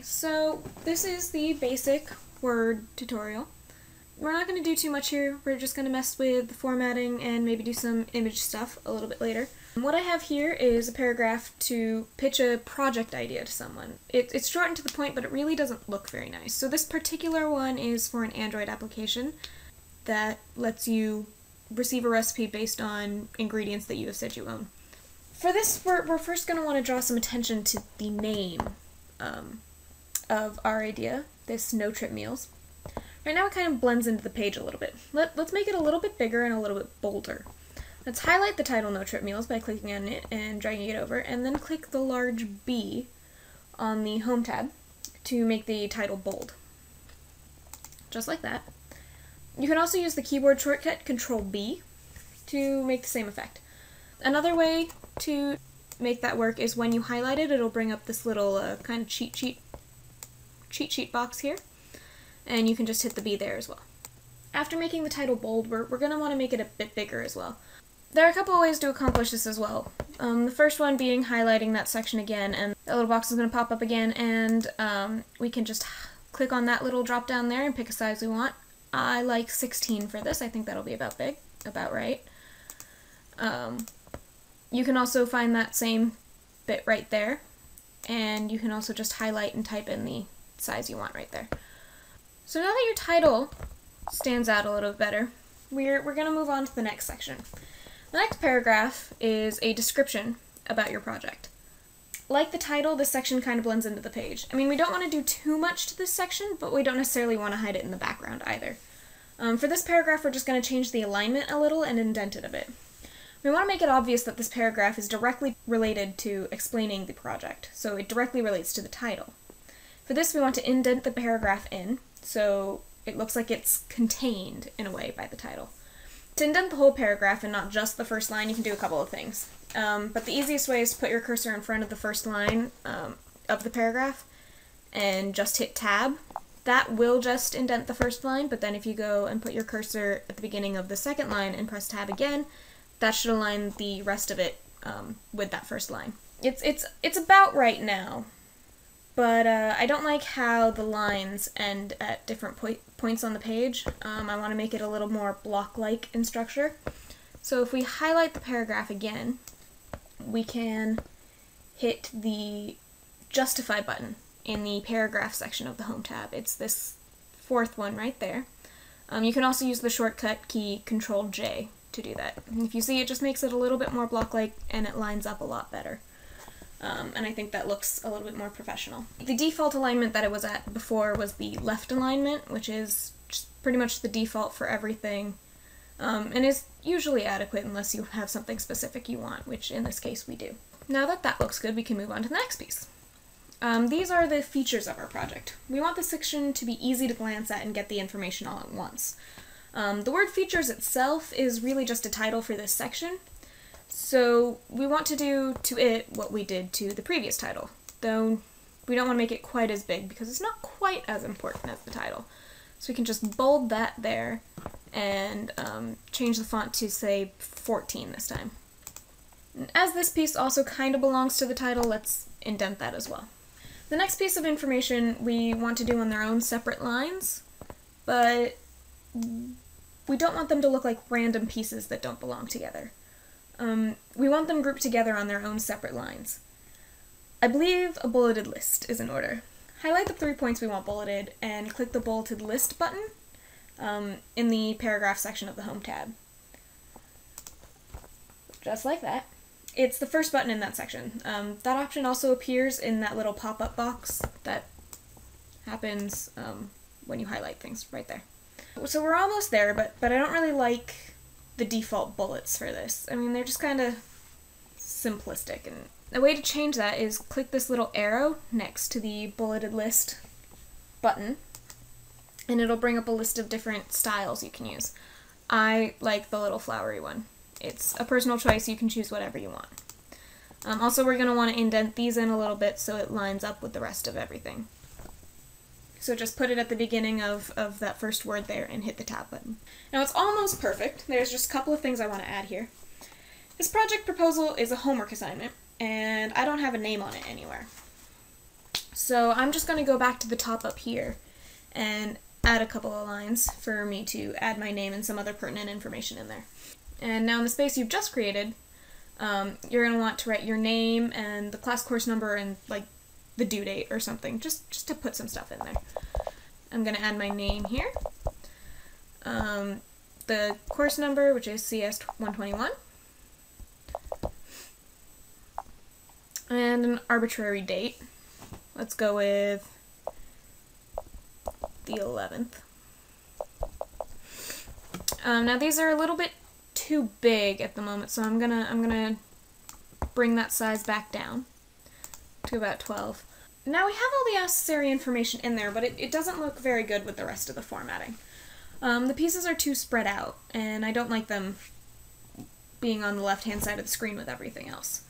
So this is the basic Word tutorial. We're not going to do too much here. We're just going to mess with the formatting and maybe do some image stuff a little bit later. What I have here is a paragraph to pitch a project idea to someone. It's short and to the point, but it really doesn't look very nice. So this particular one is for an Android application that lets you receive a recipe based on ingredients that you have said you own. For this, we're first going to want to draw some attention to the name of our idea, this No Trip Meals. Right now it kind of blends into the page a little bit. Let's make it a little bit bigger and a little bit bolder. Let's highlight the title No Trip Meals by clicking on it and dragging it over, and then click the large B on the Home tab to make the title bold. Just like that. You can also use the keyboard shortcut Control B to make the same effect. Another way to make that work is when you highlight it, it'll bring up this little kind of cheat sheet box here, and you can just hit the B there as well. After making the title bold, we're going to want to make it a bit bigger as well. There are a couple of ways to accomplish this as well. The first one being highlighting that section again, and that little box is going to pop up again, and we can just click on that little drop down there and pick a size we want. I like 16 for this. I think that'll be about right. You can also find that same bit right there, and you can also just highlight and type in the size you want right there. So now that your title stands out a little bit better, we're going to move on to the next section. The next paragraph is a description about your project. Like the title, this section kind of blends into the page. I mean, we don't want to do too much to this section, but we don't necessarily want to hide it in the background either. For this paragraph, we're just going to change the alignment a little and indent it a bit. We want to make it obvious that this paragraph is directly related to explaining the project, so it directly relates to the title. For this, we want to indent the paragraph in, so it looks like it's contained, in a way, by the title. To indent the whole paragraph and not just the first line, you can do a couple of things. But the easiest way is to put your cursor in front of the first line of the paragraph and just hit Tab. That will just indent the first line, but then if you go and put your cursor at the beginning of the second line and press Tab again, that should align the rest of it with that first line. It's about right now, but I don't like how the lines end at different points on the page. I want to make it a little more block-like in structure. So if we highlight the paragraph again, we can hit the Justify button in the paragraph section of the Home tab. It's this fourth one right there. You can also use the shortcut key Control J to do that. And if you see, it just makes it a little bit more block-like and it lines up a lot better. And I think that looks a little bit more professional. The default alignment that it was at before was the left alignment, which is just pretty much the default for everything, and is usually adequate unless you have something specific you want, which in this case we do. Now that that looks good, we can move on to the next piece. These are the features of our project. We want this section to be easy to glance at and get the information all at once. The word features itself is really just a title for this section, so we want to do to it what we did to the previous title, though we don't want to make it quite as big because it's not quite as important as the title. So we can just bold that there and change the font to, say, 14 this time. And as this piece also kind of belongs to the title, let's indent that as well. The next piece of information we want to do on their own separate lines, but we don't want them to look like random pieces that don't belong together. We want them grouped together on their own separate lines. I believe a bulleted list is in order. Highlight the 3 points we want bulleted and click the bulleted list button in the paragraph section of the Home tab. Just like that. It's the first button in that section. That option also appears in that little pop-up box that happens when you highlight things right there. So we're almost there, but I don't really like the default bullets for this. I mean, they're just kind of simplistic, and the way to change that is click this little arrow next to the bulleted list button, and it'll bring up a list of different styles you can use. I like the little flowery one. It's a personal choice, you can choose whatever you want. Also, we're going to want to indent these in a little bit so it lines up with the rest of everything. So just put it at the beginning of that first word there and hit the Tab button. Now it's almost perfect. There's just a couple of things I want to add here. This project proposal is a homework assignment, and I don't have a name on it anywhere. So I'm just going to go back to the top up here and add a couple of lines for me to add my name and some other pertinent information in there. And now in the space you've just created, you're going to want to write your name and the class course number and like the due date or something, just to put some stuff in there. I'm going to add my name here, the course number, which is CS 121, and an arbitrary date. Let's go with the 11th. Now these are a little bit too big at the moment, so I'm gonna bring that size back down to about 12. Now we have all the necessary information in there, but it doesn't look very good with the rest of the formatting. The pieces are too spread out, and I don't like them being on the left-hand side of the screen with everything else.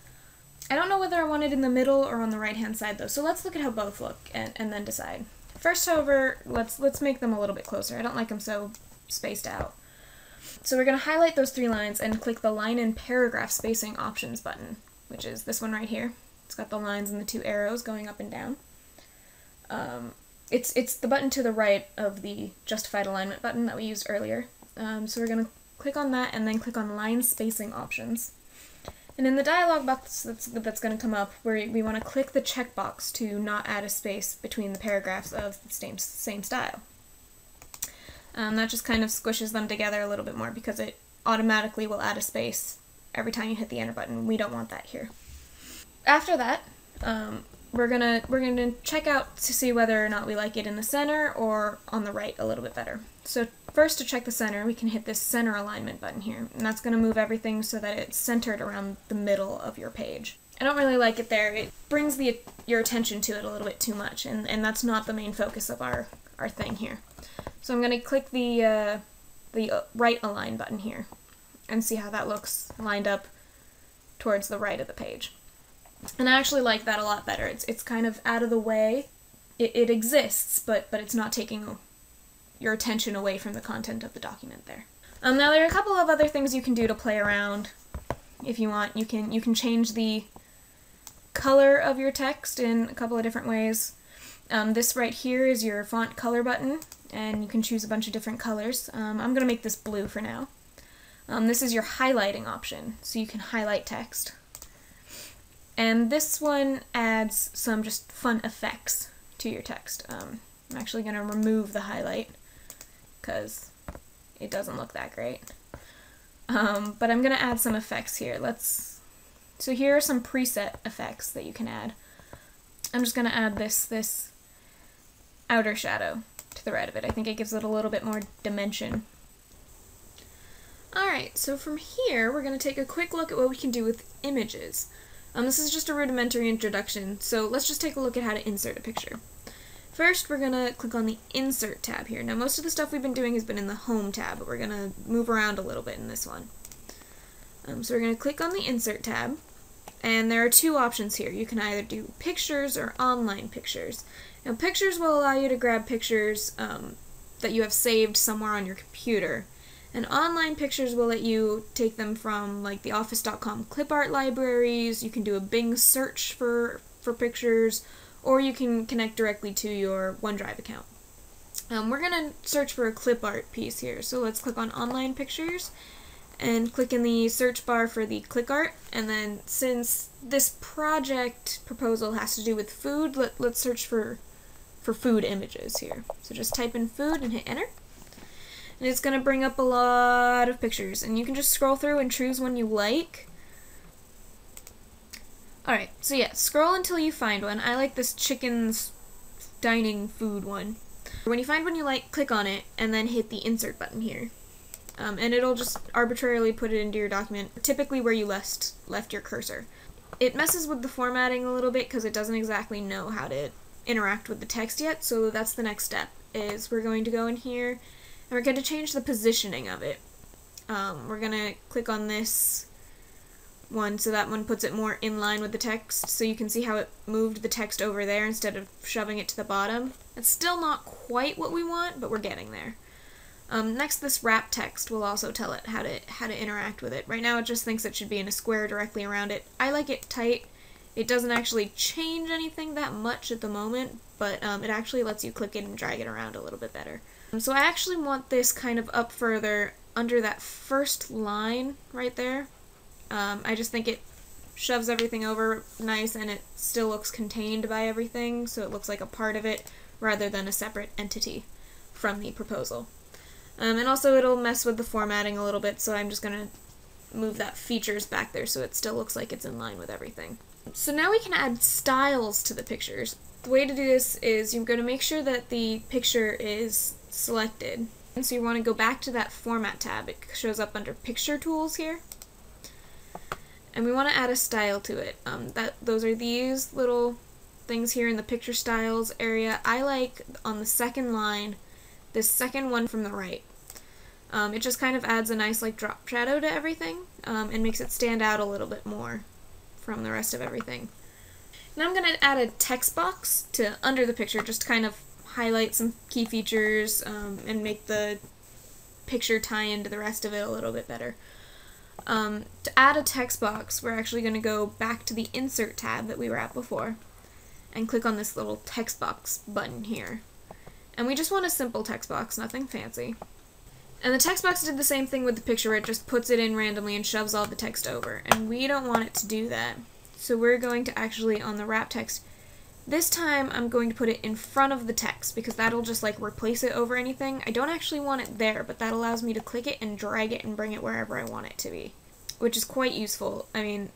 I don't know whether I want it in the middle or on the right-hand side, though, so let's look at how both look and then decide. First, however, let's make them a little bit closer. I don't like them so spaced out. So we're going to highlight those 3 lines and click the Line and Paragraph Spacing Options button, which is this one right here. It's got the lines and the 2 arrows going up and down. It's the button to the right of the Justified Alignment button that we used earlier. So we're going to click on that and then click on Line Spacing Options. And in the dialog box that's going to come up, we want to click the checkbox to not add a space between the paragraphs of the same style. That just kind of squishes them together a little bit more because it automatically will add a space every time you hit the enter button. We don't want that here. After that, we're gonna check out to see whether or not we like it in the center or on the right a little bit better. So first, to check the center, we can hit this center alignment button here, and that's gonna move everything so that it's centered around the middle of your page. I don't really like it there. It brings your attention to it a little bit too much, and that's not the main focus of our thing here. So I'm gonna click the right align button here and see how that looks lined up towards the right of the page. And I actually like that a lot better. It's kind of out of the way. It exists, but it's not taking your attention away from the content of the document there. Now there are a couple of other things you can do to play around if you want. You can change the color of your text in a couple of different ways. This right here is your font color button, and you can choose a bunch of different colors. I'm going to make this blue for now. This is your highlighting option, so you can highlight text. And this one adds some just fun effects to your text. I'm actually going to remove the highlight because it doesn't look that great. But I'm going to add some effects here. So here are some preset effects that you can add. I'm just going to add this outer shadow to the right of it. I think it gives it a little bit more dimension. Alright, so from here we're going to take a quick look at what we can do with images. This is just a rudimentary introduction, so let's just take a look at how to insert a picture. First, we're going to click on the Insert tab here. Now, most of the stuff we've been doing has been in the Home tab, but we're going to move around a little bit in this one. So we're going to click on the Insert tab, and there are 2 options here. You can either do Pictures or Online Pictures. Now, Pictures will allow you to grab pictures that you have saved somewhere on your computer. And Online Pictures will let you take them from like the Office.com clip art libraries. You can do a Bing search for pictures, or you can connect directly to your OneDrive account. We're going to search for a clip art piece here, so let's click on Online Pictures and click in the search bar for the click art, and then since this project proposal has to do with food, let's search for food images here. So just type in food and hit enter. And it's going to bring up a lot of pictures, and you can just scroll through and choose one you like. Alright, so yeah, scroll until you find one. I like this chicken's dining food one. When you find one you like, click on it, and then hit the insert button here. And it'll just arbitrarily put it into your document, typically where you left your cursor. It messes with the formatting a little bit because it doesn't exactly know how to interact with the text yet, so that's the next step, is we're going to go in here and we're going to change the positioning of it. We're going to click on this one so that one puts it more in line with the text, so you can see how it moved the text over there instead of shoving it to the bottom. It's still not quite what we want, but we're getting there. Next, this wrap text will also tell it how to interact with it. Right now it just thinks it should be in a square directly around it. I like it tight. It doesn't actually change anything that much at the moment, but it actually lets you click it and drag it around a little bit better. So I actually want this kind of up further under that first line right there. I just think it shoves everything over nice and it still looks contained by everything, so it looks like a part of it rather than a separate entity from the proposal. And also it'll mess with the formatting a little bit, so I'm just going to move that features back there so it still looks like it's in line with everything. So now we can add styles to the pictures. The way to do this is you're going to make sure that the picture is selected. And so you want to go back to that Format tab. It shows up under Picture Tools here. And we want to add a style to it. Those are these little things here in the Picture Styles area. I like on the second line, this second one from the right. It just kind of adds a nice like drop shadow to everything and makes it stand out a little bit more from the rest of everything. Now I'm going to add a text box to under the picture just to kind of highlight some key features and make the picture tie into the rest of it a little bit better. To add a text box, we're actually going to go back to the Insert tab that we were at before and click on this little text box button here. And we just want a simple text box, nothing fancy. And the text box did the same thing with the picture where it just puts it in randomly and shoves all the text over. And we don't want it to do that. So we're going to actually, on the wrap text, this time I'm going to put it in front of the text because that'll just like replace it over anything. I don't actually want it there, but that allows me to click it and drag it and bring it wherever I want it to be, which is quite useful. I mean,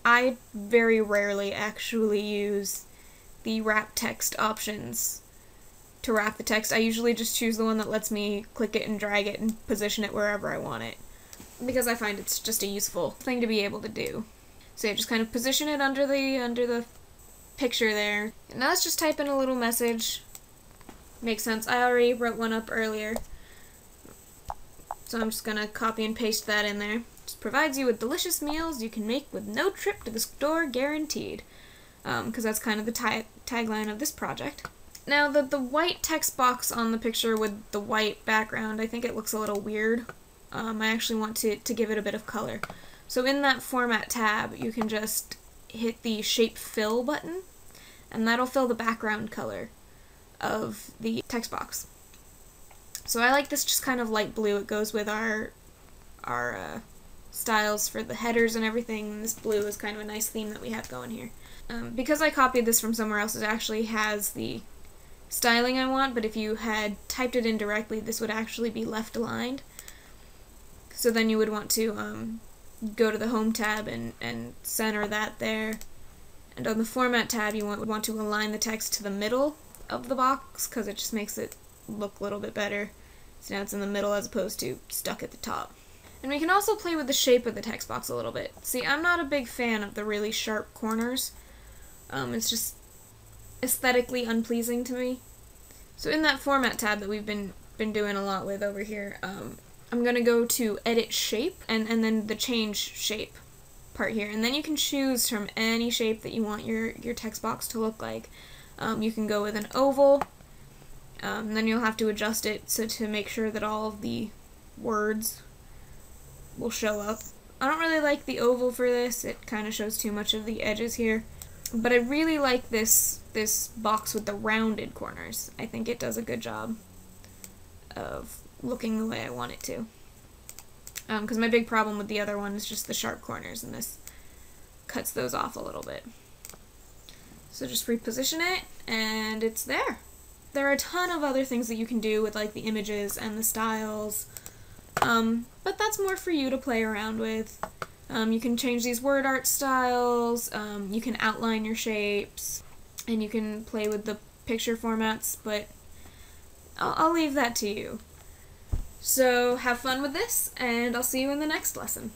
I very rarely actually use the wrap text options to wrap the text. I usually just choose the one that lets me click it and drag it and position it wherever I want it, because I find it's just a useful thing to be able to do. So yeah, just kind of position it under the picture there. And now let's just type in a little message. Makes sense. I already wrote one up earlier, so I'm just gonna copy and paste that in there. Just provides you with delicious meals you can make with no trip to the store guaranteed, because that's kind of the tagline of this project. Now the white text box on the picture with the white background, I think it looks a little weird. I actually want to give it a bit of color. So in that Format tab, you can just hit the Shape Fill button, and that'll fill the background color of the text box. So I like this just kind of light blue. It goes with our styles for the headers and everything. This blue is kind of a nice theme that we have going here. Because I copied this from somewhere else, it actually has the styling I want, but if you had typed it in directly, this would actually be left aligned. So then you would want to go to the Home tab and center that there. And on the Format tab, you want to align the text to the middle of the box, because it just makes it look a little bit better. So now it's in the middle as opposed to stuck at the top. And we can also play with the shape of the text box a little bit. See, I'm not a big fan of the really sharp corners. It's just aesthetically unpleasing to me. So in that Format tab that we've been doing a lot with over here, I'm going to go to Edit Shape, and then the Change Shape part here. And then you can choose from any shape that you want your text box to look like. You can go with an oval, then you'll have to adjust it to make sure that all of the words will show up. I don't really like the oval for this. It kind of shows too much of the edges here. But I really like this box with the rounded corners. I think it does a good job of looking the way I want it to. Because my big problem with the other one is just the sharp corners, and this cuts those off a little bit. So just reposition it, and it's there. There are a ton of other things that you can do with like the images and the styles, but that's more for you to play around with. You can change these word art styles, you can outline your shapes, and you can play with the picture formats, but I'll leave that to you. So have fun with this, and I'll see you in the next lesson.